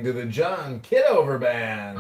to the John Kitover Band.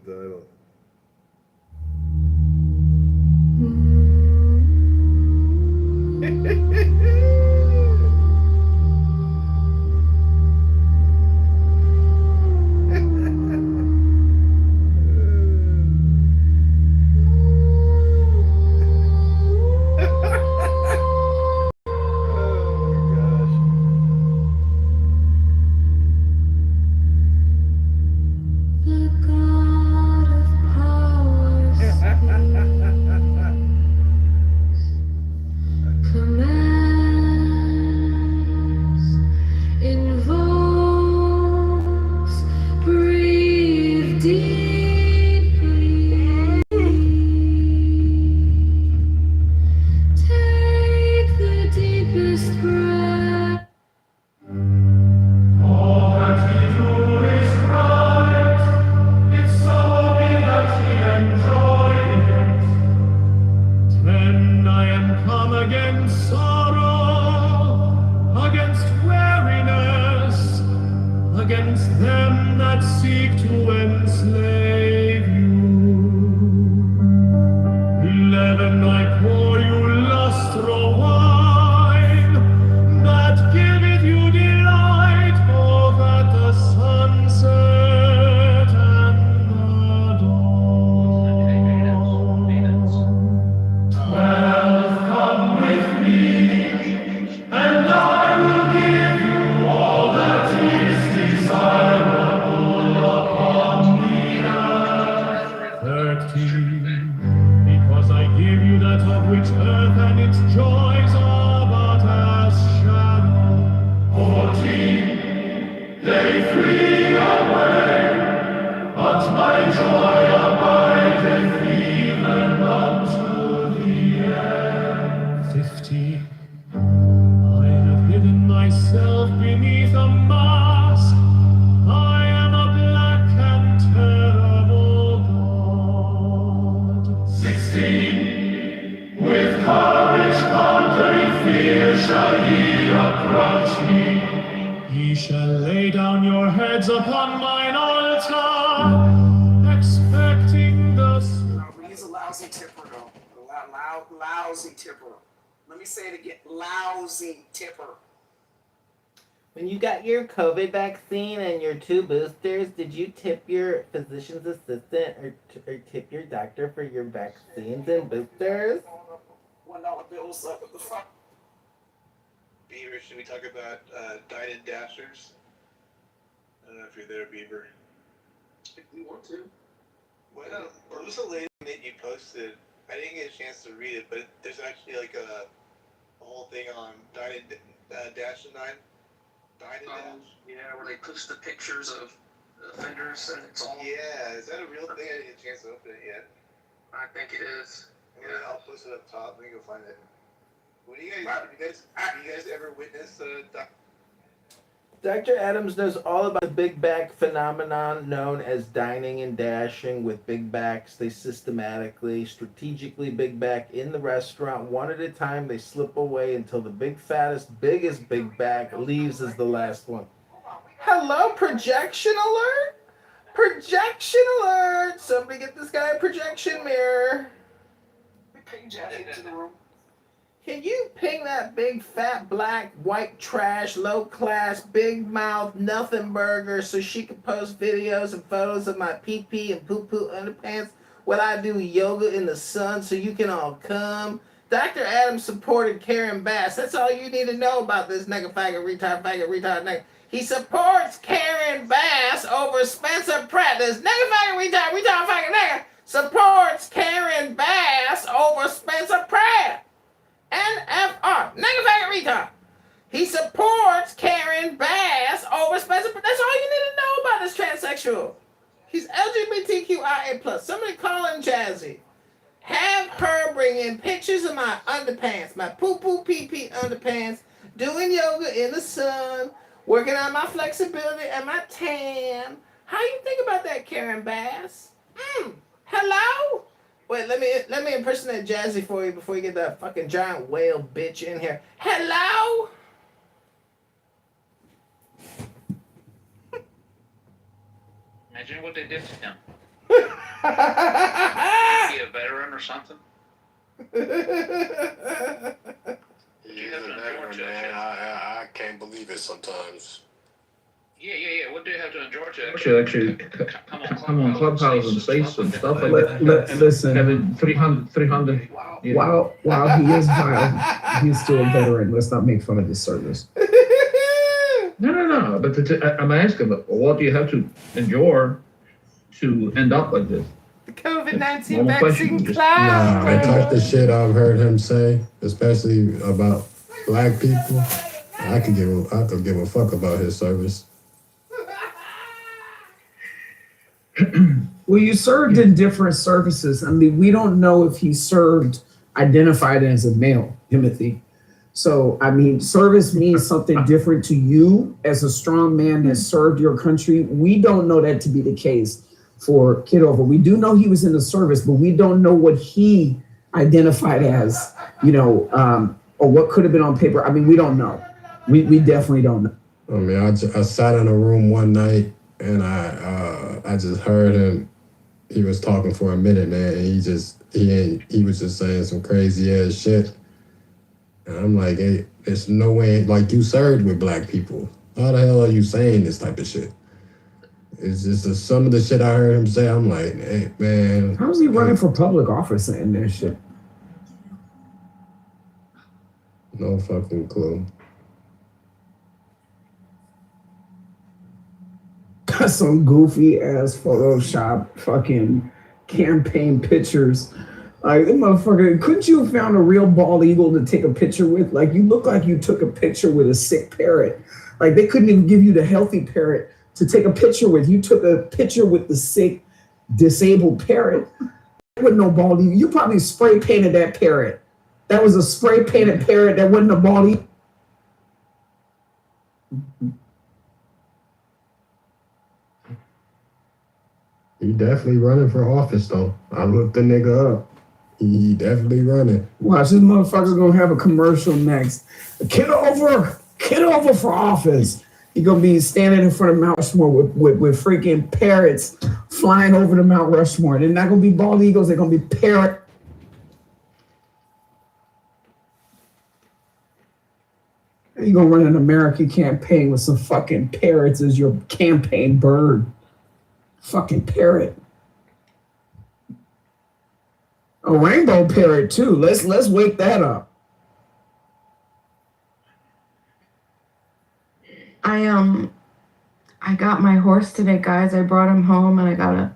Title. Against them that seek to enslave you. 11, I pour you lustral wine, that giveth you delight, both at the sunset and the dawn. 12, come with me, and I will give you all that is desirable upon the earth. 13, because I give you that of which earth and its joys are but as shadow. 14, they flee away, but my joy abideth even unto the end. 15, I have hidden myself beneath a mask. I am a black and terrible God. 16, with courage conquering fear shall ye approach me. Ye shall lay down your heads upon mine altar, expecting the He's a lousy tipper, though. Lousy tipper. Let me say it again. Lousy tipper. When you got your COVID vaccine and your 2 boosters, did you tip your physician's assistant or tip your doctor for your vaccines and boosters? $1 bills up at the front. Beaver, should we talk about Dine and Dashers? I don't know if you're there, Beaver. If we want to. Well, there was a lady that you posted. I didn't get a chance to read it, but there's actually like a whole thing on Dine and Dash and Dine. Dine and Dash. Yeah, where they push the pictures of offenders and it's all. Yeah, is that a real thing? I didn't get a chance to open it yet. I think it is. Yeah, I'll post it up top. Let me go find it. What do you guys? Have you guys ever witnessed Dr. Adams knows all about the big back phenomenon known as dining and dashing with big backs. They systematically, strategically big back in the restaurant. One at a time, they slip away until the biggest big back leaves as the last one. Hello, projection alert? Projection alert! Somebody get this guy a projection mirror. We ping Jazzy into the room. Can you ping that big fat black white trash low class big mouth nothing burger so she can post videos and photos of my pee pee and poo poo underpants while I do yoga in the sun so you can all come? Dr. Adams supported Karen Bass. That's all you need to know about this nigga faggot retard nigga. He supports Karen Bass over Spencer Pratt. This nigga faggot retard faggot nigga supports Karen Bass over Spencer Pratt. NFR, nigga faggot retard. He supports Karen Bass over Spencer. That's all you need to know about this transsexual. He's LGBTQIA+. Somebody call him Jazzy. Have her bring in pictures of my underpants, my poo-poo pee-pee underpants, doing yoga in the sun, working on my flexibility and my tan. How you think about that, Karen Bass? Hello? Wait, let me impersonate Jazzy for you before you get that fucking giant whale bitch in here. Hello? Imagine what they did to him. Is he a veteran or something? He's a veteran, man. I can't believe it sometimes. Yeah. What do you have to endure to actually come on Clubhouse and say some stuff like that? Listen, Having 300 while he is vile, he's still a veteran. Let's not make fun of his service. No. But I'm asking, what do you have to endure to end up like this? The COVID-19 Normal question, vaccine just- cloud. Nah, the type of shit I've heard him say, especially about black people, I could give a fuck about his service. Well, you served in different services. I mean, we don't know if he served identified as a male, Timothy. So, I mean, service means something different to you as a strong man that served your country. We don't know that to be the case for Kitover. We do know he was in the service, but we don't know what he identified as, or what could have been on paper. I mean, we don't know. We definitely don't know. I mean, I sat in a room one night and I just heard him. He was talking for a minute, man, and he was just saying some crazy ass shit. And I'm like, hey, there's no way, like, you served with black people. How the hell are you saying this type of shit? It's just some of the shit I heard him say. I'm like, hey, man. How's he running for public office saying that shit? No fucking clue. Got some goofy ass Photoshop fucking campaign pictures. Like, motherfucker, couldn't you have found a real bald eagle to take a picture with? Like, you look like you took a picture with a sick parrot. Like, they couldn't even give you the healthy parrot to take a picture with. You took a picture with the sick, disabled parrot. With no bald eagle. You probably spray painted that parrot. That was a spray painted parrot. That wasn't a bald eagle. He definitely running for office, though. I looked the nigga up. He definitely running. Watch, this motherfucker gonna have a commercial next. Kitover for office. He gonna be standing in front of Mount Rushmore with freaking parrots flying over the Mount Rushmore. They're not gonna be bald eagles. They're gonna be parrot. You gonna run an American campaign with some fucking parrots as your campaign bird. Fucking parrot. A rainbow parrot too. Let's wake that up. I got my horse today, guys. I brought him home and I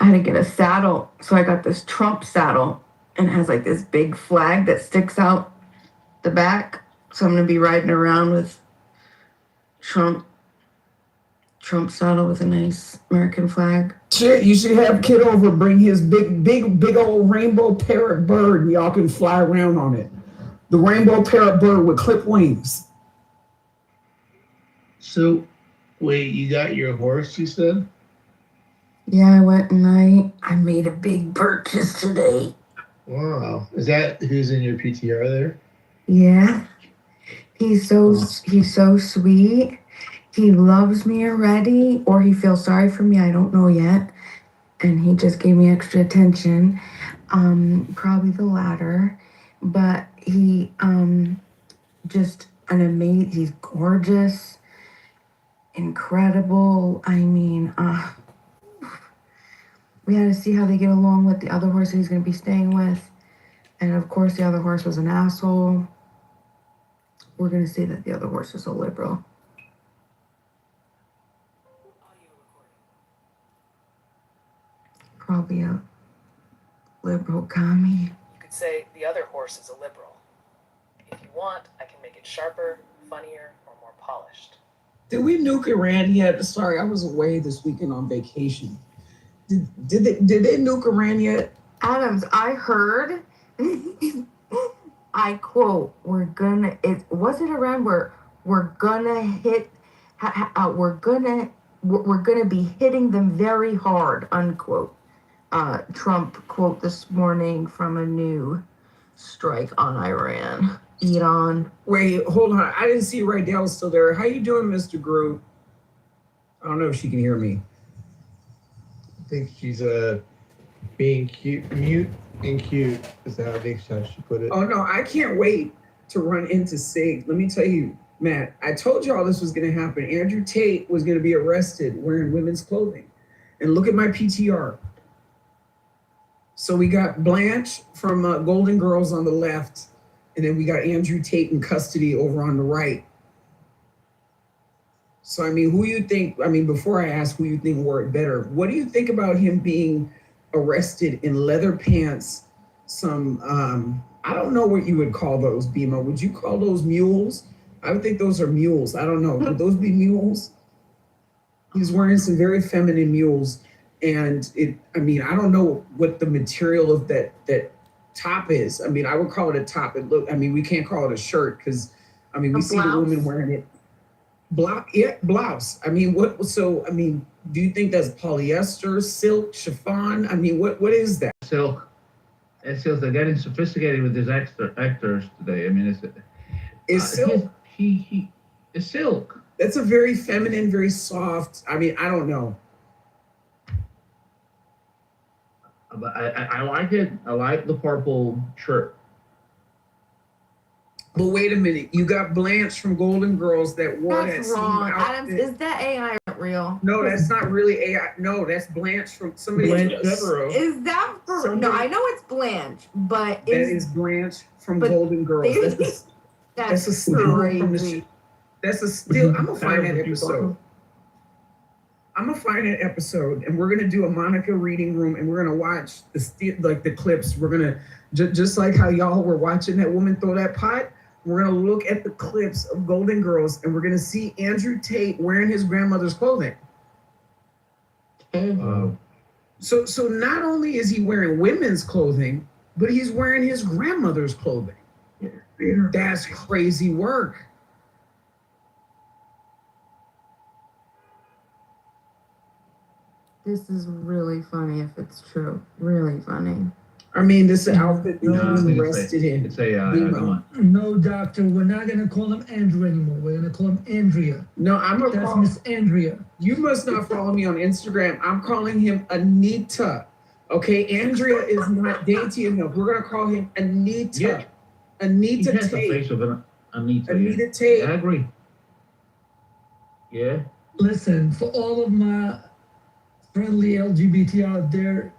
had to get a saddle. So I got this Trump saddle and it has like this big flag that sticks out the back. So I'm gonna be riding around with Trump saddle with a nice American flag. Shit, you should have Kitover bring his big old rainbow parrot bird and y'all can fly around on it. The rainbow parrot bird with clip wings. So, wait, you got your horse, you said? Yeah, I went and I made a big purchase today. Wow. Is that who's in your PTR there? Yeah. He's so sweet. He loves me already, or he feels sorry for me. I don't know yet. And he just gave me extra attention. Probably the latter. But he just an amazing. He's gorgeous, incredible. I mean, we had to see how they get along with the other horse that he's going to be staying with. And of course, the other horse was an asshole. We're going to see that the other horse is a liberal. Probably a liberal commie. You could say the other horse is a liberal. If you want, I can make it sharper, funnier, or more polished. Did we nuke Iran yet? Sorry, I was away this weekend on vacation. Did they nuke Iran yet? Adams, I heard, I quote, we're gonna be hitting them very hard, unquote. Trump quote this morning from a new strike on Iran. Iran. Wait, hold on. I didn't see Ray Dell still there. How you doing, Mr. Groove? I don't know if she can hear me. I think she's being cute, mute and cute is how I think she put it. Oh no, I can't wait to run into Sig. Let me tell you, Matt, I told y'all this was gonna happen. Andrew Tate was gonna be arrested wearing women's clothing. And look at my PTR. So we got Blanche from Golden Girls on the left, and then we got Andrew Tate in custody over on the right. So, I mean, before I ask who you think wore it better, what do you think about him being arrested in leather pants, some, I don't know what you would call those, Bima. Would you call those mules? I would think those are mules. I don't know. Would those be mules? He's wearing some very feminine mules. And I don't know what the material of that top is. I mean, I would call it a top. We can't call it a shirt because, we see the woman wearing it. Blouse. Do you think that's polyester, silk, chiffon? What is that? Silk. It's silk. They're getting sophisticated with these actors today. It's silk. It's silk. That's a very feminine, very soft. I don't know. But I like it. I like the purple shirt. But wait a minute, you got Blanche from Golden Girls that wore That's that wrong. same Adams, outfit. is that AI real? No, that's not really AI. No, that's Blanche from somebody. Blanche else. Devereaux. Is that for Somebody- no, I know it's Blanche, but That is Blanche from but Golden Girls. That's a steal from the crazy. That's a steal. I'm gonna find that episode. And we're gonna do a Monica reading room, and we're gonna watch the clips. We're gonna just like how y'all were watching that woman throw that pot. We're gonna look at the clips of Golden Girls, and we're gonna see Andrew Tate wearing his grandmother's clothing. So not only is he wearing women's clothing, but he's wearing his grandmother's clothing. That's crazy work. This is really funny if it's true. Really funny. This is an outfit that he was arrested in. It's AI. No, doctor, we're not going to call him Andrew anymore. We're going to call him Andrea. No, That's Miss Andrea. You must not follow me on Instagram. I'm calling him Anita. Okay, Andrea is not dainty enough. We're going to call him Anita. Yeah. Anita He has the Tate. face of an Anita. Anita Tate. Yeah, I agree. Yeah. Listen, for all of my friendly LGBT out there,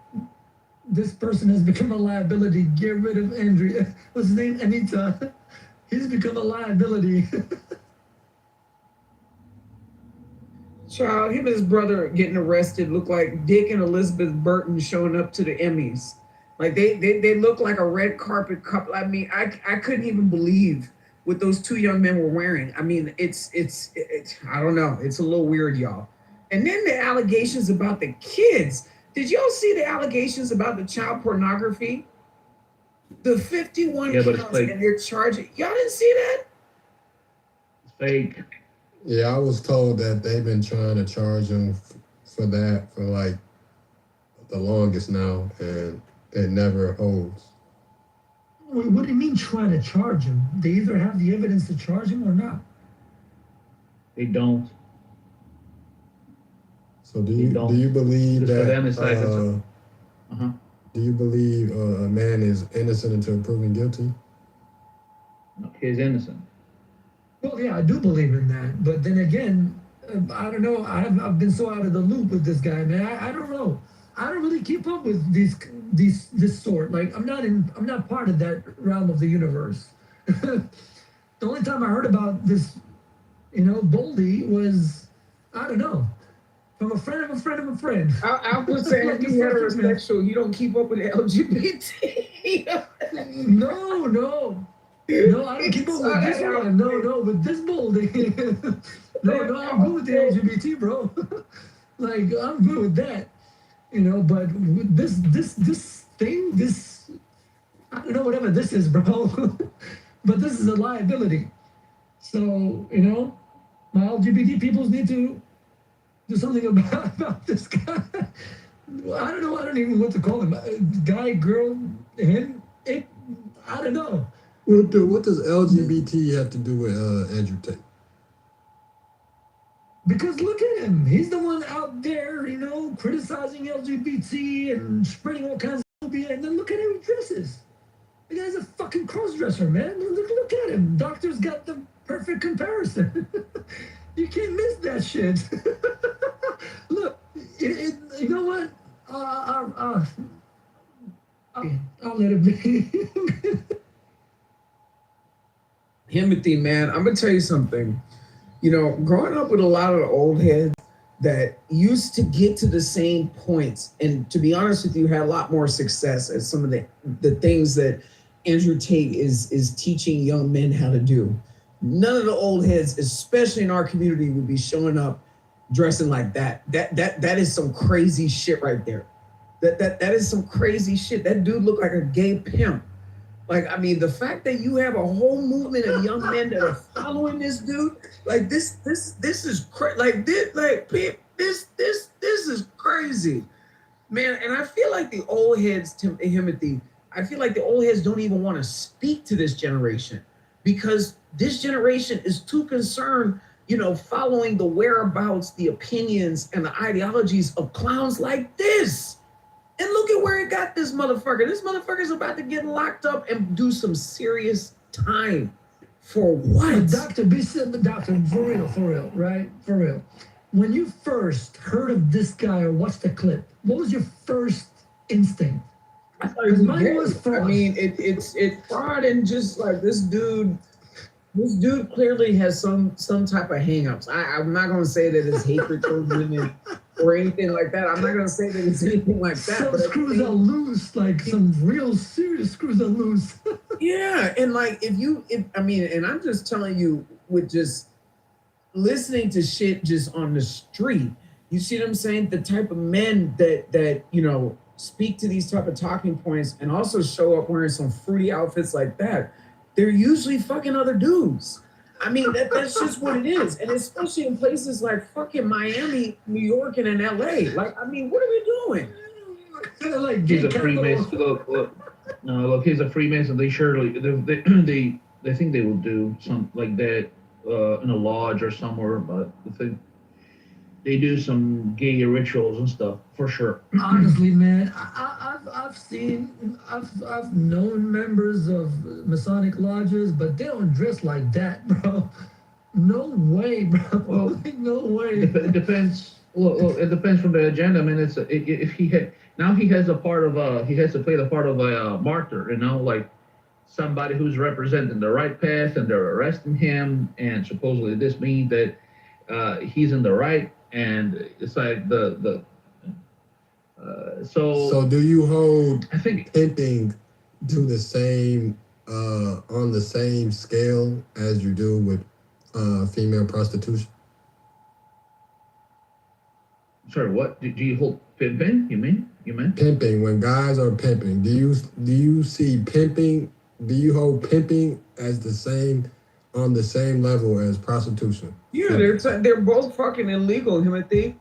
this person has become a liability. Get rid of Andrea. What's his name? Anita. He's become a liability. Child, him and his brother getting arrested look like Dick and Elizabeth Burton showing up to the Emmys. Like they look like a red carpet couple. I mean, I couldn't even believe what those two young men were wearing. I mean, it's I don't know. It's a little weird, y'all. And then the allegations about the kids. Did y'all see the allegations about the child pornography? The 51 counts and they're charging. Y'all didn't see that? It's fake. Yeah, I was told that they've been trying to charge him for that for like the longest now, and it never holds. What do you mean trying to charge him? They either have the evidence to charge him or not. They don't. So do you believe Just for that? them, it's like Do you believe a man is innocent until proven guilty? He's innocent. Well, yeah, I do believe in that. But then again, I don't know. I've been so out of the loop with this guy, man. I don't know. I don't really keep up with this sort. Like I'm not part of that realm of the universe. The only time I heard about this, Boldy was, I don't know, from a friend of a friend of a friend. I was saying you heterosexual, you don't keep up with the LGBT. No, I don't keep up with this one. No, with this Boldy. No, I'm good with the LGBT, bro. Like I'm good with that. But with this thing, I don't know whatever this is, bro. But this is a liability. So, my LGBT peoples need to do something about this guy. I don't know. I don't even know what to call him. Guy, girl, him, it. I don't know. What does LGBT have to do with Andrew Tate? Because look at him. He's the one out there, criticizing LGBT and spreading all kinds of phobia. And then look at how he dresses. The guy's a fucking cross-dresser, man. Look at him. Doctor's got the perfect comparison. You can't miss that shit. Look, you know what? I'll let it be. Timothy, man, I'm gonna tell you something. Growing up with a lot of the old heads that used to get to the same points, and to be honest with you, had a lot more success at some of the things that Andrew Tate is teaching young men how to do. None of the old heads, especially in our community, would be showing up dressing like that. That is some crazy shit right there. That is some crazy shit. That dude looked like a gay pimp. Like, I mean, the fact that you have a whole movement of young men that are following this dude, like this is this is crazy, man. And I feel like the old heads, Timothy, I feel like the old heads don't even want to speak to this generation because this generation is too concerned, following the whereabouts, the opinions, and the ideologies of clowns like this. And look at where it got this motherfucker. This motherfucker's about to get locked up and do some serious time. For what? Doctor, for real, right? For real. When you first heard of this guy or watched the clip, what was your first instinct? I thought it was fraud. I mean, it's fraud, and just like this dude clearly has some type of hangups. I'm not gonna say that it's hatred towards women or anything like that. I'm not gonna say that it's anything like that. Some screws are loose, like some real serious screws are loose. Yeah, and like and I'm just telling you, with just listening to shit just on the street, you see what I'm saying? The type of men that speak to these type of talking points and also show up wearing some fruity outfits like that, they're usually fucking other dudes. I mean, that's just what it is. And especially in places like fucking Miami, New York, and in LA. Like, I mean, what are we doing? He's a Freemason. Look, he's a Freemason. They surely, they think they will do something like that in a lodge or somewhere, but they do some gay rituals and stuff for sure. Honestly, man, I've known members of Masonic lodges, but they don't dress like that, bro. No way, bro. Well, no way. It depends. Look, it depends from the agenda. I mean, if he has to play the part of a martyr, like somebody who's representing the right path, and they're arresting him, and supposedly this means that he's in the right. and it's like the so. So do you hold I think pimping to the same on the same scale as you do with female prostitution? Sorry, what do you hold pimping? You mean? Pimping, when guys are pimping, do you see pimping? Do you hold pimping as the same on the same level as prostitution? Yeah, they're both fucking illegal, Timothy.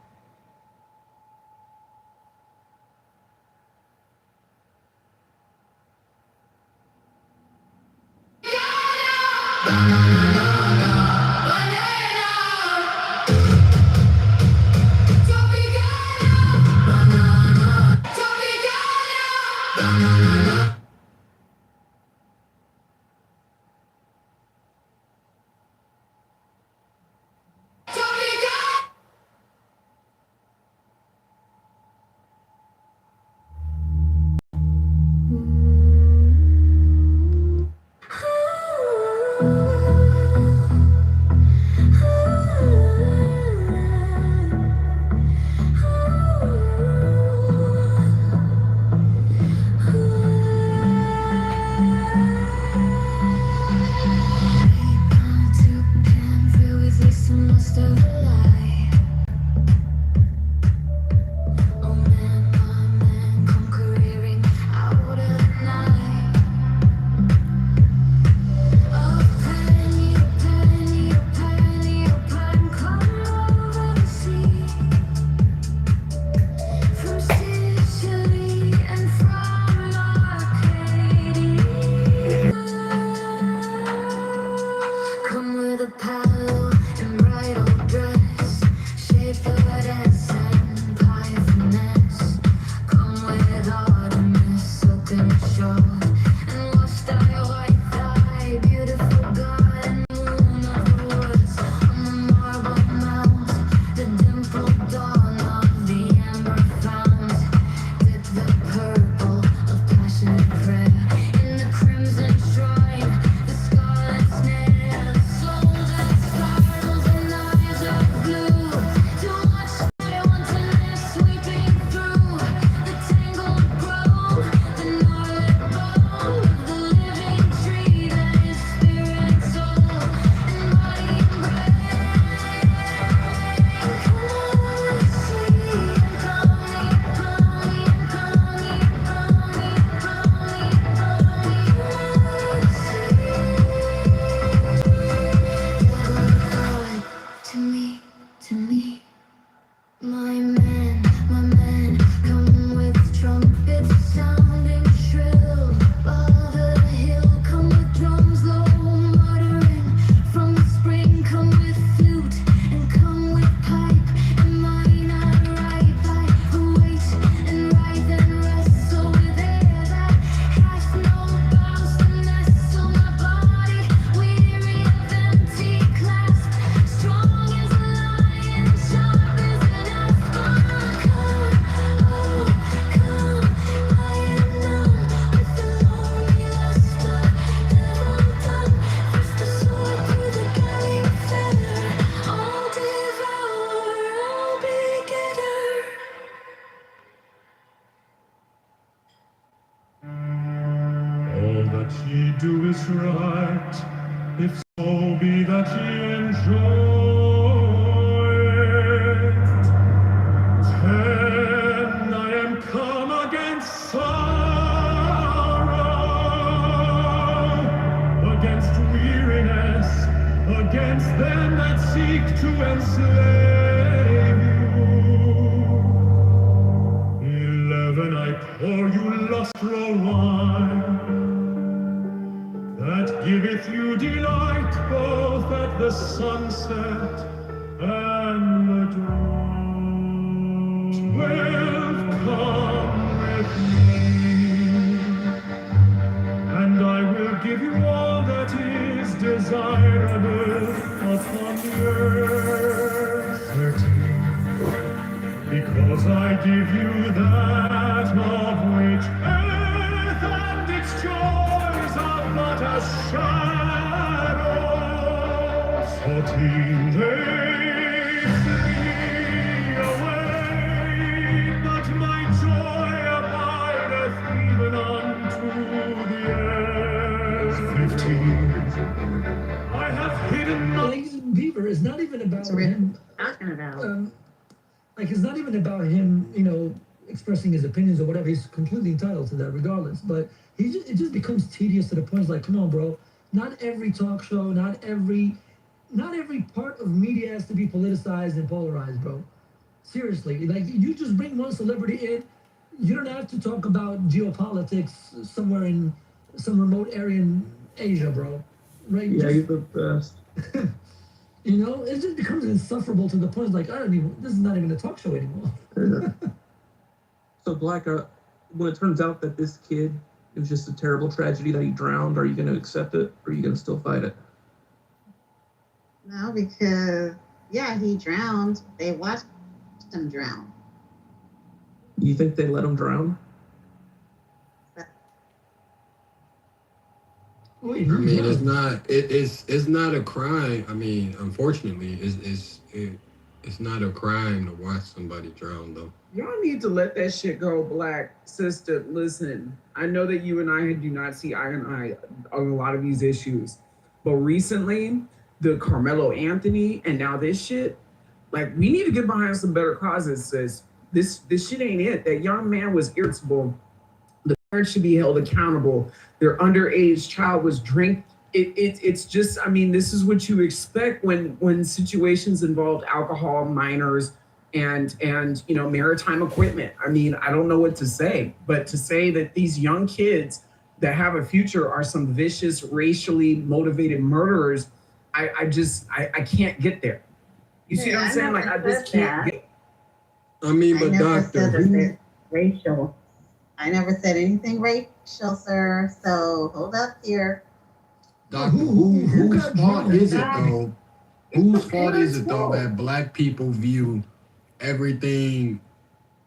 Ye do is right, if so be that ye enjoy it. Then I am come against sorrow, against weariness, against them that seek to enslave you. 11, I pour you lustral wine, that giveth you delight both at the sunset and the dawn. 12, come with me, and I will give you all that is desirable upon the earth. 13, because I give you that of which earth and its joys are but a shadow. 14, they sleep, even about That's what we're him. talking about. Like it's not even about him, you know, expressing his opinions or whatever. He's completely entitled to that, regardless. But it just becomes tedious to the point. It's like, come on, bro. Not every talk show, not every part of media has to be politicized and polarized, bro. Seriously, like you just bring one celebrity in, you don't have to talk about geopolitics somewhere in some remote area in Asia, bro. Right? Yeah, Just, he's the best. you know, it just becomes insufferable to the point like I don't even. This is not even a talk show anymore. So Black, when it turns out that this kid, it was just a terrible tragedy that he drowned, are you going to accept it, or are you going to still fight it? No, because yeah, he drowned. They watched him drown. Do you think they let him drown? I mean, it's not a crime. I mean, unfortunately, it's not a crime to watch somebody drown, though. Y'all need to let that shit go, Black sister. Listen, I know that you and I do not see eye on eye on a lot of these issues, but recently, the Carmelo Anthony and now this shit, like we need to get behind some better causes, sis. This shit ain't it. That young man was irritable. The parents should be held accountable. Their underage child was it's just, I mean, this is what you expect when situations involve alcohol, minors, and you know, maritime equipment. I mean, I don't know what to say, but to say that these young kids that have a future are some vicious, racially motivated murderers, I can't get there. You see what I'm saying? Like I just can't get. I mean, but doctor, who? Racial. I never said anything racial, sir. So hold up here. Doctor, whose fault is it though? Whose fault is it though that Black people view everything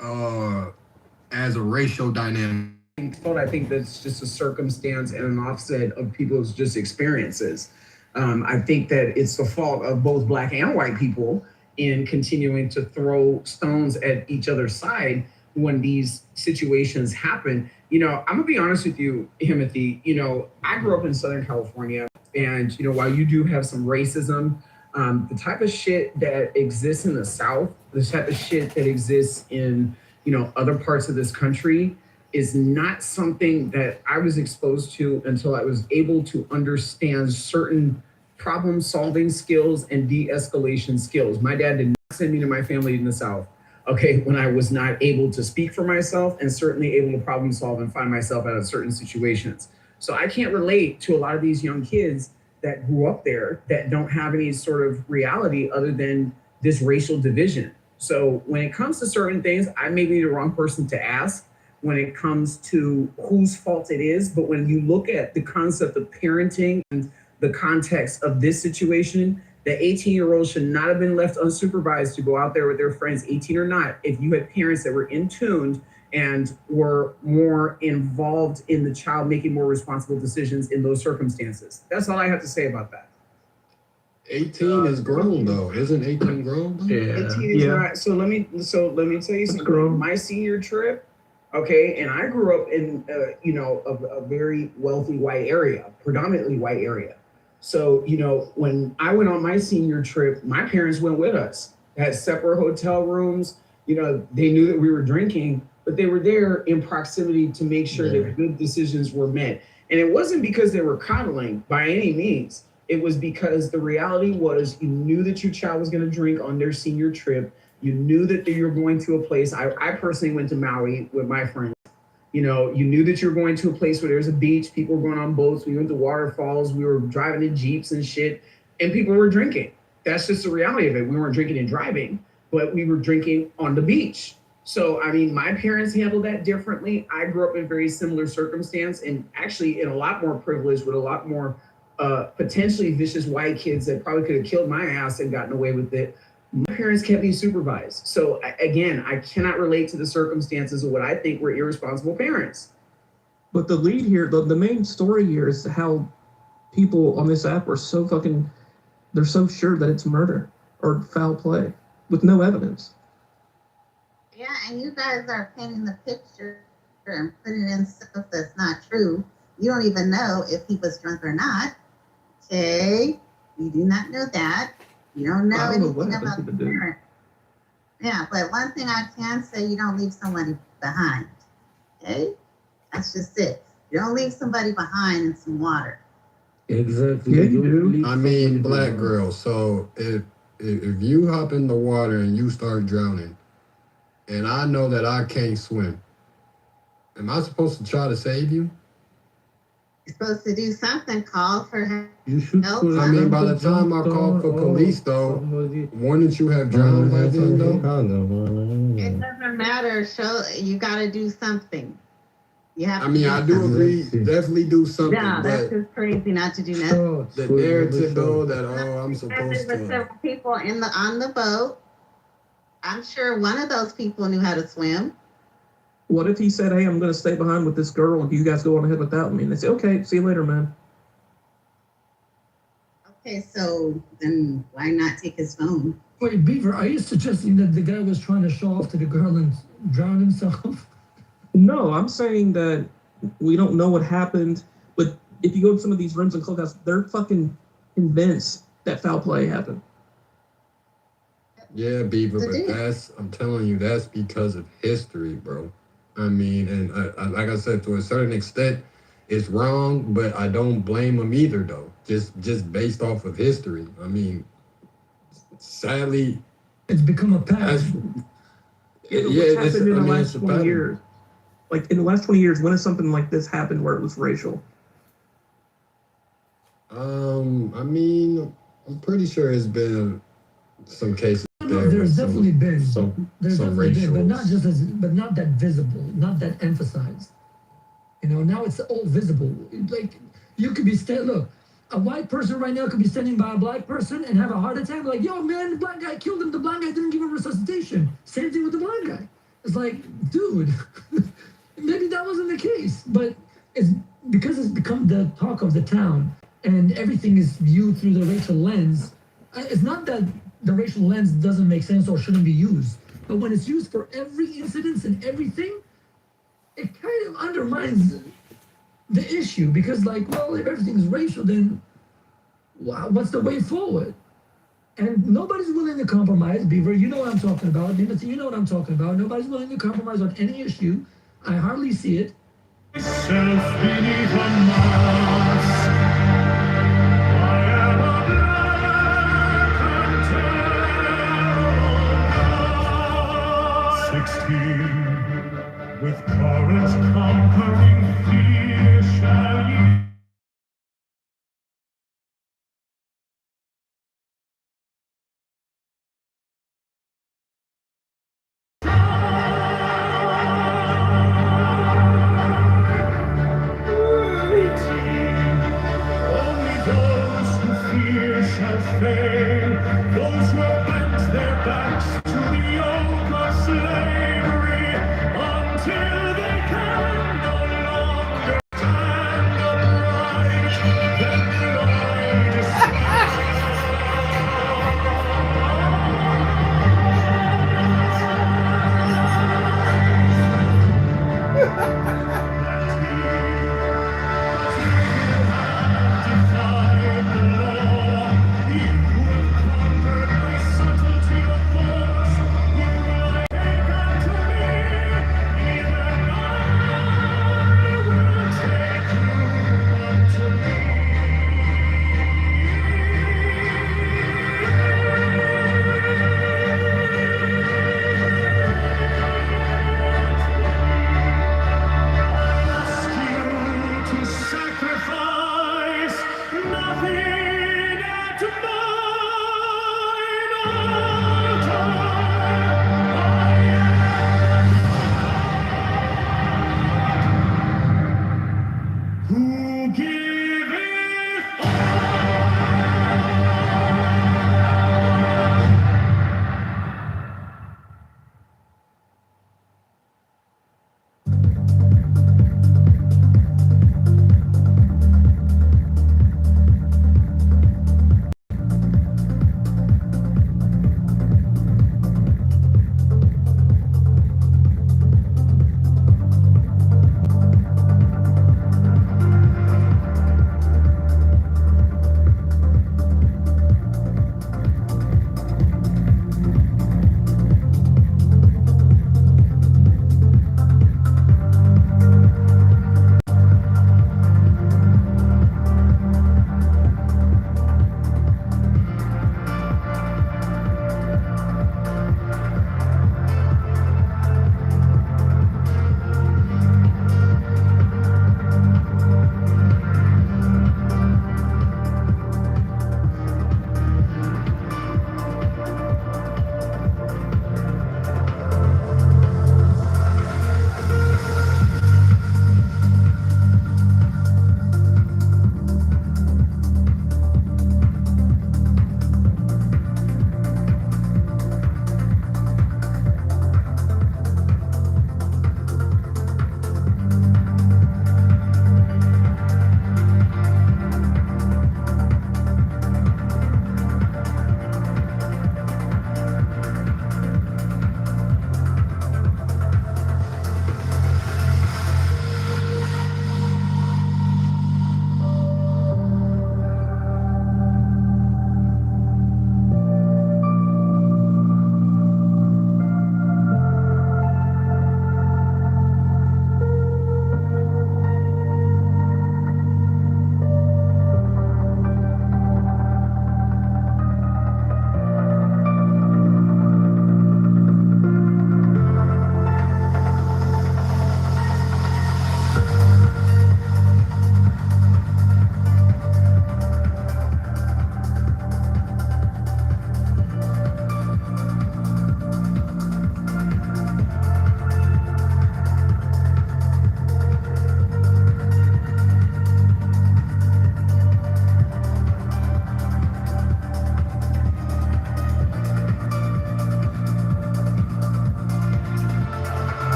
as a racial dynamic? I think that's just a circumstance and an offset of people's just experiences. I think that it's the fault of both Black and white people in continuing to throw stones at each other's side when these situations happen. You know, I'm gonna be honest with you, Timothy. You know, I grew up in Southern California, and you know, while you do have some racism, the type of shit that exists in the South, the type of shit that exists in, you know, other parts of this country is not something that I was exposed to until I was able to understand certain problem solving skills and de-escalation skills. My dad did not send me to my family in the South, okay, when I was not able to speak for myself and certainly able to problem solve and find myself out of certain situations. So I can't relate to a lot of these young kids that grew up there that don't have any sort of reality other than this racial division. So when it comes to certain things, I may be the wrong person to ask when it comes to whose fault it is. But when you look at the concept of parenting and the context of this situation, the 18-year-old should not have been left unsupervised to go out there with their friends, 18 or not. If you had parents that were in tuned and were more involved in the child making more responsible decisions in those circumstances. That's all I have to say about that. 18 is grown though. Isn't 18 grown? Yeah. 18 is not. So let me tell you something. My senior trip, okay, and I grew up in you know, a very wealthy white area, predominantly white area. So, you know, when I went on my senior trip, my parents went with us, had separate hotel rooms. You know, they knew that we were drinking, but they were there in proximity to make sure that good decisions were met. And it wasn't because they were coddling by any means. It was because the reality was you knew that your child was going to drink on their senior trip. You knew that you were going to a place. I personally went to Maui with my friends. You know, you knew that you were going to a place where there's a beach, people were going on boats, we went to waterfalls, we were driving in Jeeps and shit, and people were drinking. That's just the reality of it. We weren't drinking and driving, but we were drinking on the beach. So, I mean, my parents handled that differently. I grew up in very similar circumstance and actually in a lot more privilege with a lot more potentially vicious white kids that probably could have killed my ass and gotten away with it. My parents kept me supervised. So again, I cannot relate to the circumstances of what I think were irresponsible parents. But the lead here, the main story here is how people on this app are so fucking, they're so sure that it's murder or foul play with no evidence. Yeah, and you guys are painting the picture and putting in stuff that's not true. You don't even know if he was drunk or not. Okay, you do not know that. You don't know I don't know what anything happened about to the the dude. parent. Yeah, but one thing I can say, you don't leave somebody behind. Okay? That's just it. You don't leave somebody behind in some water. Exactly. Yeah, you do. I mean, black girl. So if you hop in the water and you start drowning, and I know that I can't swim, am I supposed to try to save you? You're supposed to do something, call for help. You should. I mean, by the time I call for police, though, wouldn't you have drowned by then, though? It doesn't matter. You got to do something. You have I mean, I do agree. Definitely do something. Yeah, that's but just crazy not to do nothing. the narrative, though, that I'm supposed There were to. several people on the boat. I'm sure one of those people knew how to swim. What if he said, "Hey, I'm going to stay behind with this girl, and you guys go on ahead without me"? And they say, "Okay, see you later, man." Okay, so then why not take his phone? Wait, Beaver, are you suggesting that the guy was trying to show off to the girl and drown himself? No, I'm saying that we don't know what happened, but if you go to some of these rooms and clubhouses, they're fucking convinced that foul play happened. Yeah, Beaver, but I'm telling you, that's because of history, bro. I mean, and like I said, to a certain extent, it's wrong, but I don't blame them either, though. Just based off of history. I mean, sadly, it's become a pattern. What's happened in the last 20 years? Like, in the last 20 years, when has something like this happened where it was racial? I mean, I'm pretty sure it's been some cases. There's definitely been some racial, but not that visible, not that emphasized. You know, now it's all visible. Like you could be look, a white person right now could be standing by a black person and have a heart attack. Like, yo, man, the black guy killed him. The black guy didn't give him resuscitation. Same thing with the black guy. It's like, dude, maybe that wasn't the case, but it's because it's become the talk of the town and everything is viewed through the racial lens. It's not that the racial lens doesn't make sense or shouldn't be used, but when it's used for every incident and everything, it kind of undermines the issue because, like, well, if everything's racial, then what's the way forward? And nobody's willing to compromise. Beaver, you know what I'm talking about. Timothy, you know what I'm talking about. Nobody's willing to compromise on any issue. I hardly see it. Self beneath a mask, I am a black and terrible God. 16, with courage conquering fear shall ye. Only those who fear shall fail, those who have bent their backs to the yoke of slavery until they can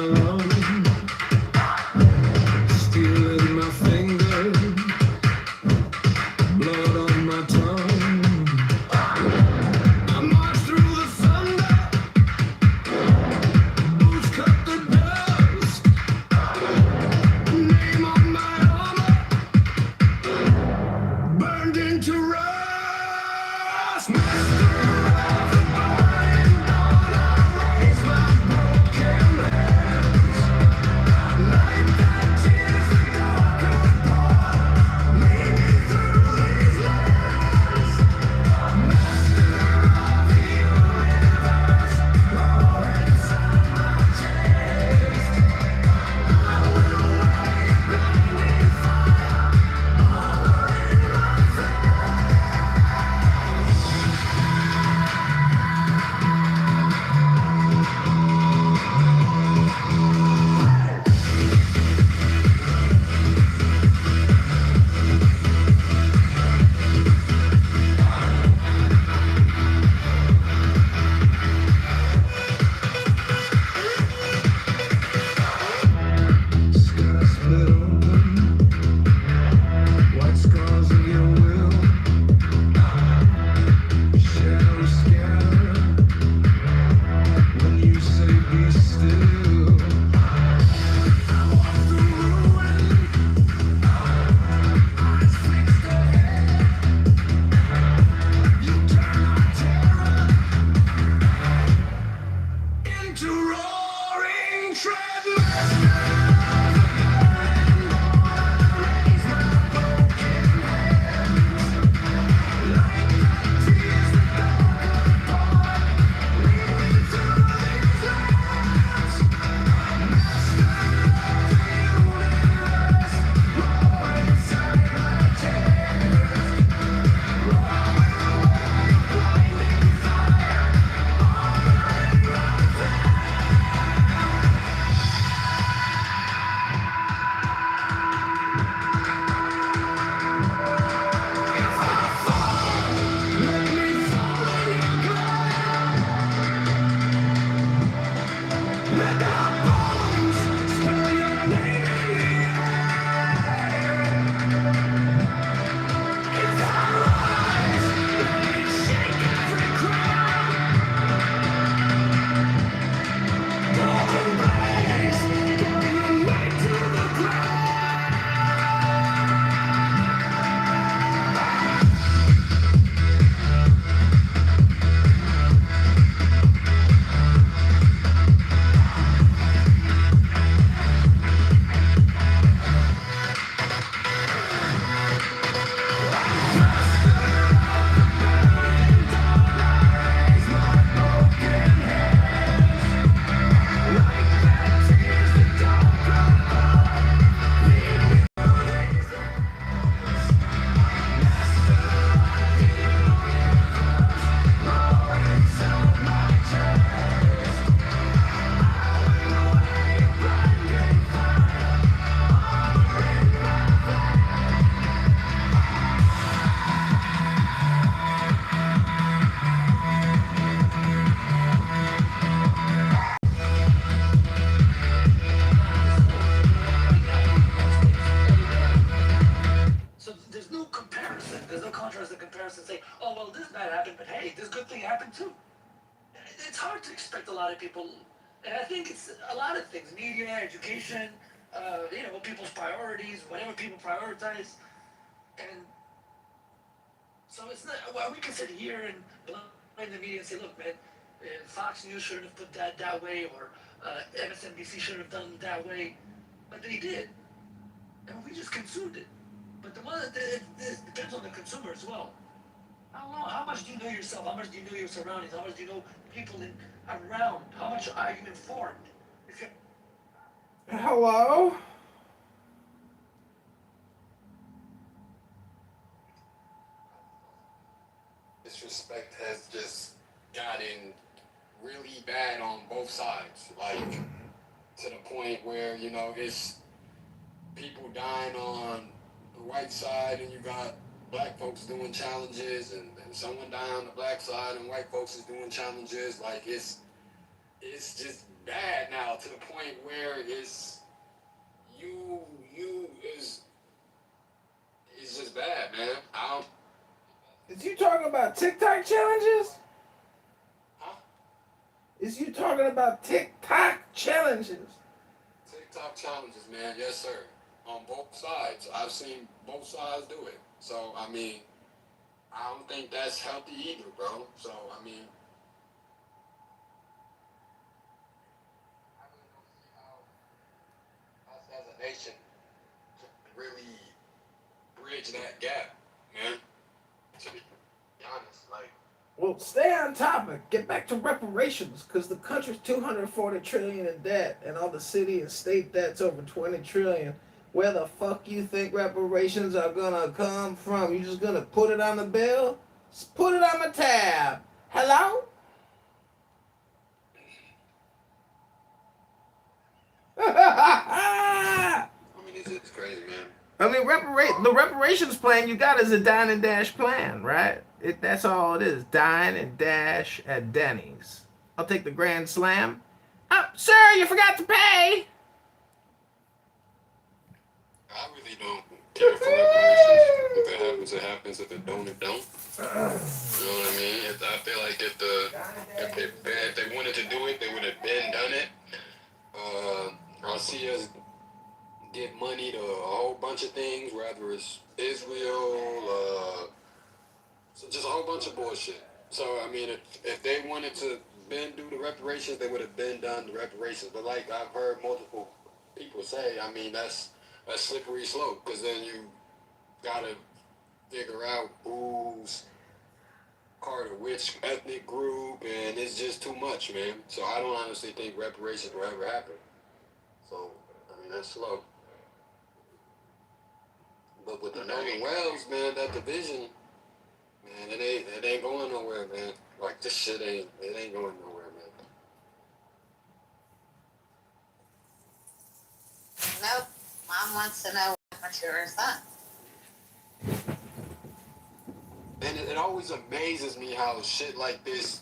love, stealing my finger, blood on my tongue. I march through the thunder, boots cut the dust, name on my armor, burned into rust. White scars of your will, shadows scatter when you say be still. I walk through ruin, eyes fixed ahead. You turn our terror into roaring tread. So there's no comparison. There's no contrast and comparison. Say, oh well, this bad happened, but hey, this good thing happened too. It's hard to expect a lot of people, and I think it's a lot of things: media, education, people's priorities, whatever people prioritize, and so it's not. Well, we can sit here and blame the media and say, look, man, Fox News shouldn't have put that way, or MSNBC shouldn't have done it that way, but they did, and we just consumed it. But the one that it depends on the consumer as well. I don't know. How much do you know yourself? How much do you know your surroundings? How much do you know people around? How much are you informed? Hello? Disrespect has just gotten really bad on both sides. Like, to the point where, it's people dying on the white side and you got black folks doing challenges and someone dying on the black side and white folks is doing challenges. Like, it's just bad now to the point where it's it's just bad, man. Is you talking about TikTok challenges? Huh? Is you talking about TikTok challenges? TikTok challenges, man. Yes, sir. On both sides. I've seen both sides do it. So, I mean, I don't think that's healthy either, bro. So, I mean, I really don't see how us as a nation can really bridge that gap, man. To be honest, like, Well, stay on topic. Get back to reparations, because the country's 240 trillion in debt, and all the city and state debt's over 20 trillion. Where the fuck you think reparations are gonna come from? You just gonna put it on the bill? Just put it on the tab. Hello? I mean, it's crazy, man. I mean, the reparations plan you got is a dine and dash plan, right? That's all it is. Dine and dash at Denny's. I'll take the Grand Slam. Oh, sir, you forgot to pay. I really don't care for reparations. If it happens, it happens. If it don't, it don't. You know what I mean? I feel like if they wanted to do it, they would have been done it. I see us give money to a whole bunch of things, whether it's Israel, so just a whole bunch of bullshit. So, I mean, if they wanted to been do the reparations, they would have been done the reparations. But like I've heard multiple people say, I mean, that's a slippery slope, because then you gotta figure out who's part of which ethnic group, and it's just too much, man. So I don't honestly think reparations will ever happen. So, I mean, that's slow. But with the Northern Wells, man, that division, man, it ain't going nowhere, man. Like, this shit ain't going nowhere, man. Nope. Mom wants to know what happened to her son. And it always amazes me how shit like this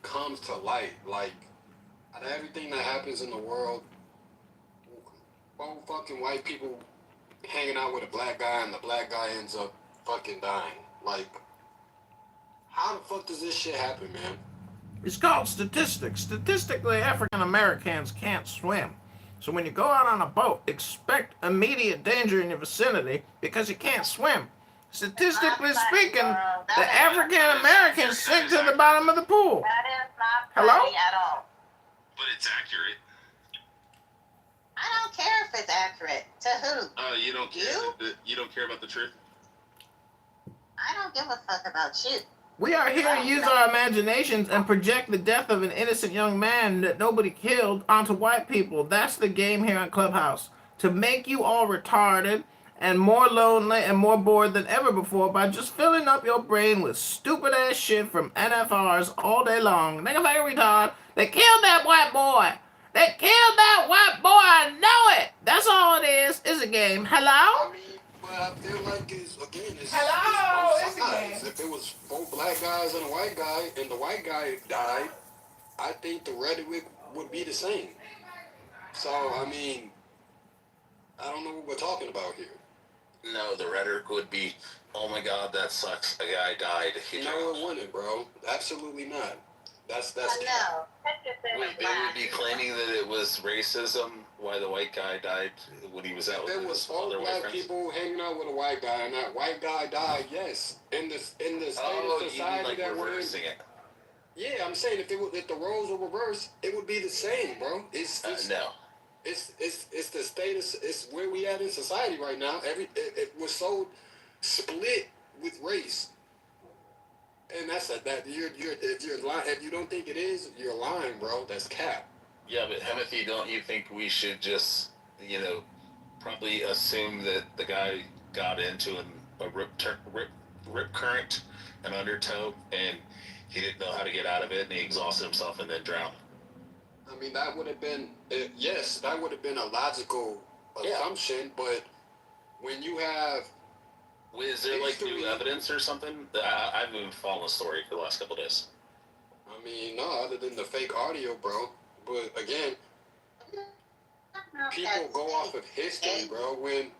comes to light. Like, out of everything that happens in the world, old fucking white people hanging out with a black guy, and the black guy ends up fucking dying. Like, how the fuck does this shit happen, man? It's called statistics. Statistically, African Americans can't swim. So when you go out on a boat, expect immediate danger in your vicinity because you can't swim. Statistically speaking, the African Americans sink to the bottom of the pool. That is not Hello? funny at all. But it's accurate. I don't care if it's accurate. To who? You don't care. You don't care about the truth. I don't give a fuck about you. We are here to use our imaginations and project the death of an innocent young man that nobody killed onto white people. That's the game here on Clubhouse. To make you all retarded and more lonely and more bored than ever before by just filling up your brain with stupid ass shit from NFRs all day long. Nigga fucking retard. They killed that white boy. They killed that white boy. I know it. That's all it is. It's a game. Hello? I mean, but I feel like it's both Hello? sides. If it was both black guys and a white guy, and the white guy died, I think the rhetoric would be the same. So, I mean, I don't know what we're talking about here. No, the rhetoric would be, "Oh my God, that sucks. A guy died." No, it wouldn't, bro. Absolutely not. That's No. They would be claiming that it was racism why the white guy died when he was out with there was his four other white black friends. people hanging out with a white guy, and that white guy died. Yes, in the state of society you mean like that we're in. reversing it? Yeah, I'm saying if the roles were reversed, it would be the same, bro. No. It's the status. It's where we at in society right now. It was so split with race, and that's that. If you don't think it is, you're lying, bro. That's cap. Yeah, but Timothy, don't you think we should just, probably assume that the guy got into a rip current, an undertow, and he didn't know how to get out of it, and he exhausted himself and then drowned? I mean, that would have been yes, that would have been a logical assumption. But when you have, is there new evidence or something? I haven't even followed the story for the last couple of days. I mean, no, other than the fake audio, bro. but again, people go off of history, bro. When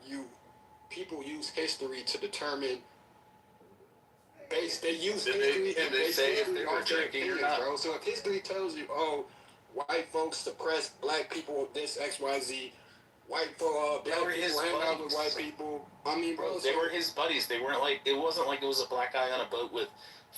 people use history to determine. They use history and base history off their opinions, bro. So if history tells you, oh, white folks suppressed black people, this XYZ, black people hang out with white people. I mean, bro, they were his buddies. They weren't like, it wasn't like it was a black guy on a boat with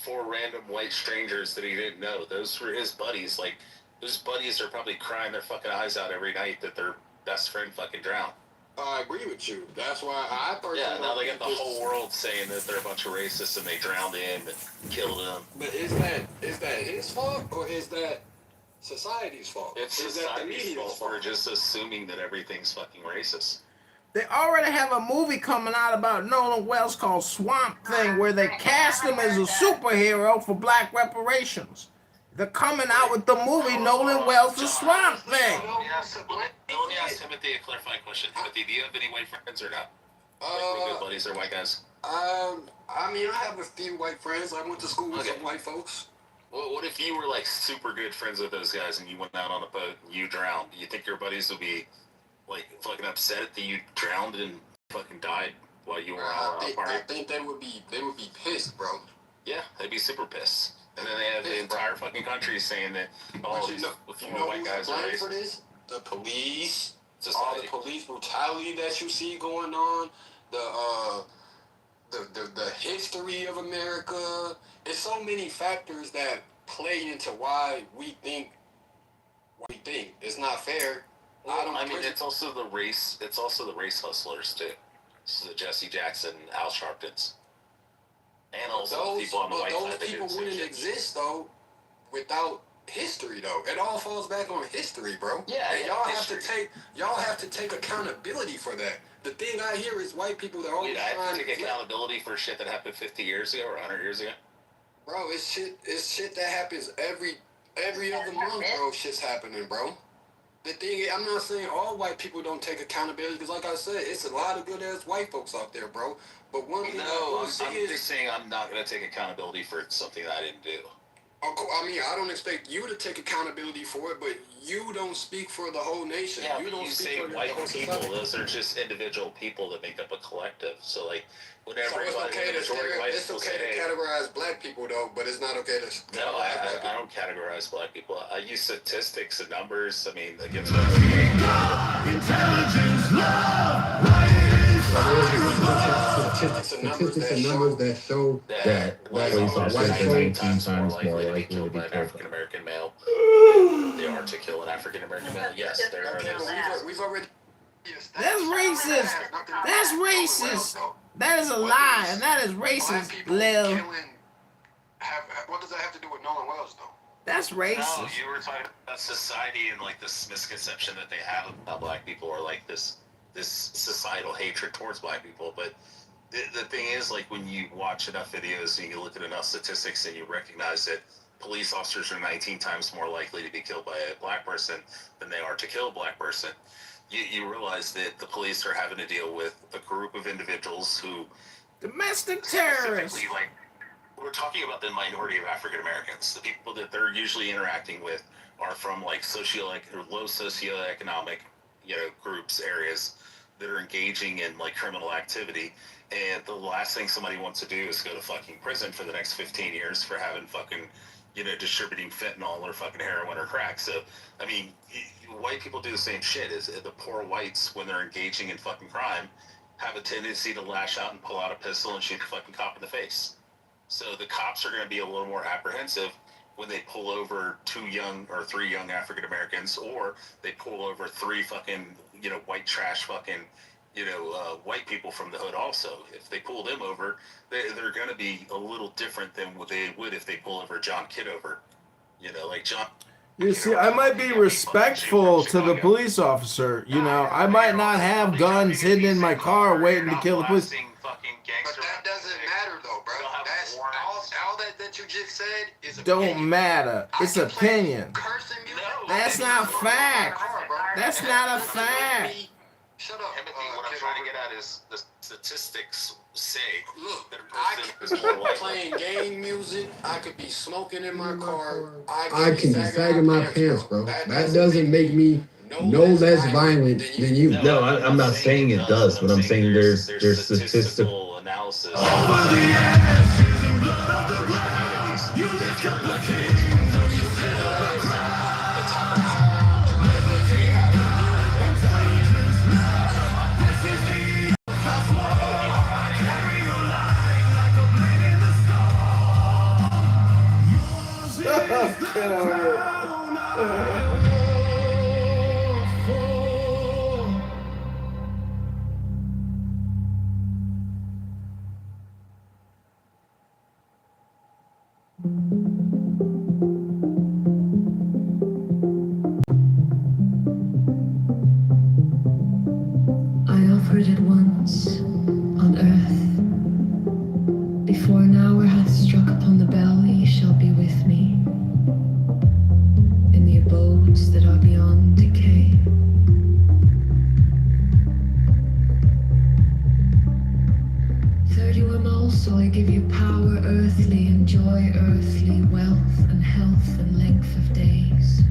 4 random white strangers that he didn't know. Those were his buddies. Like, those buddies are probably crying their fucking eyes out every night that their best friend fucking drowned. I agree with you. That's why I personally. Yeah, now they got the whole world saying that they're a bunch of racists and they drowned him and killed him. But is that his fault or is that society's fault? It's society's fault for just assuming that everything's fucking racist. They already have a movie coming out about Nolan Wells called Swamp Thing, where they cast him as a superhero for black reparations. They're coming out with the movie Nolan Wells' The Swamp Thing. Let me ask Timothy a clarifying question. Timothy, do you have any white friends or not? Like real good buddies or white guys? I mean, I have a few white friends. I went to school with some white folks. Well, what if you were like super good friends with those guys and you went out on a boat and you drowned? Do you think your buddies would be like fucking upset that you drowned and fucking died while you were out on a party? I think they would be pissed, bro. Yeah, they'd be super pissed. And then they have the entire fucking country saying that all these white guys are racist. For this? The police, all the police brutality that you see going on, the history of America. It's so many factors that play into why we think what we think. It's not fair. Well, I mean, it's also the race. It's also the race hustlers too. So the Jesse Jackson, Al Sharptons. And also people on the white side. Those people wouldn't exist though without history though. It all falls back on history, bro. Yeah, and y'all have to take accountability for that. The thing I hear is white people that always trying to take accountability for shit that happened 50 years ago or 100 years ago. Bro, it's shit that happens every other month, bro. Shit's happening, bro. The thing is, I'm not saying all white people don't take accountability, because like I said, it's a lot of good ass white folks out there, bro. But one thing I'm just saying I'm not going to take accountability for something that I didn't do. I mean, I don't expect you to take accountability for it, but you don't speak for the whole nation. Yeah, you don't say white people. Those are just individual people that make up a collective. So, like, whenever so it's okay to categorize black people, though, but it's not okay to. No, I don't categorize black people. I use statistics and numbers. I mean, against intelligence, love, statistics and numbers that show that white folks are 19 times more likely to be by an African American male. They are to kill an African American male. Yes, there are. We've already. That's racist. That's racist. That is a lie, and that is racist, Lil. What does that have to do with Nolan Wells, though? That's racist. No, you were talking about society and like this misconception that they have about black people, or like this societal hatred towards black people. But the thing is, like, when you watch enough videos and you look at enough statistics and you recognize that police officers are 19 times more likely to be killed by a black person than they are to kill a black person, you realize that the police are having to deal with a group of individuals who domestic terrorists. Like, we're talking about the minority of African Americans. The people that they're usually interacting with are from like low socioeconomic, groups, areas that are engaging in like criminal activity. And the last thing somebody wants to do is go to fucking prison for the next 15 years for having fucking, distributing fentanyl or fucking heroin or crack. So, I mean, white people do the same shit. Is the poor whites, when they're engaging in fucking crime, have a tendency to lash out and pull out a pistol and shoot the fucking cop in the face. So the cops are going to be a little more apprehensive when they pull over 3 young African Americans, or they pull over 3 fucking, white trash fucking, white people from the hood also. If they pull them over, they're going to be a little different than what they would if they pull over John Kitover. Like John. You see, I might be respectful to the police officer. I might not have guns hidden in my car waiting to kill the police. But that doesn't matter, though, bro. That's all that you just said is Don't matter. It's opinion. That's not fact. That's not a fact. Shut up. Timothy, what I'm trying to get at is the statistics say Look, that a I person could is more be likely. playing game music. I could be smoking in my car. I can be sagging my pants, bro. That doesn't make me no less violent than you. No, I'm not saying it does, but I'm saying there's statistical analysis. I offered it once on earth. Before an hour hath struck upon the bell, ye shall be with me in the abodes that are beyond decay. Also I give you power earthly and joy earthly, wealth and health and length of days.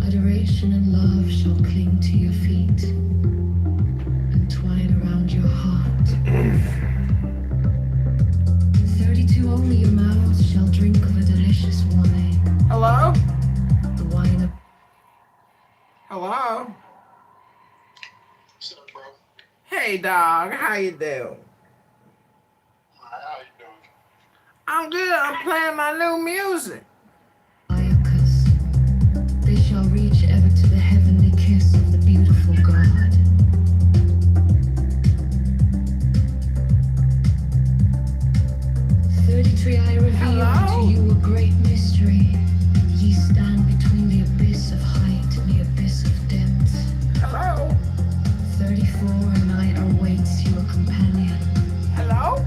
Adoration and love shall cling to your feet and twine around your heart. 32 only your mouths shall drink of a delicious wine. Hello? The wine of... Hello? Hey dog, how you doing? How you doing? I'm good, I'm playing my new music. They shall reach ever to the heavenly kiss of the beautiful God. I reveal unto you a great mystery. Ye stand between the abyss of height and the abyss of depth. Hello? 34 and I awaits your companion. Hello?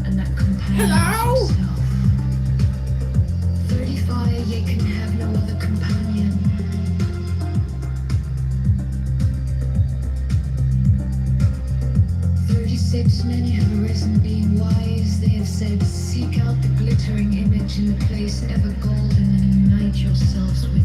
And that companion is yourself. 35, ye can have no other companion. 36, many have arisen being wise. They have said, seek out the glittering image in the place ever golden and unite yourselves with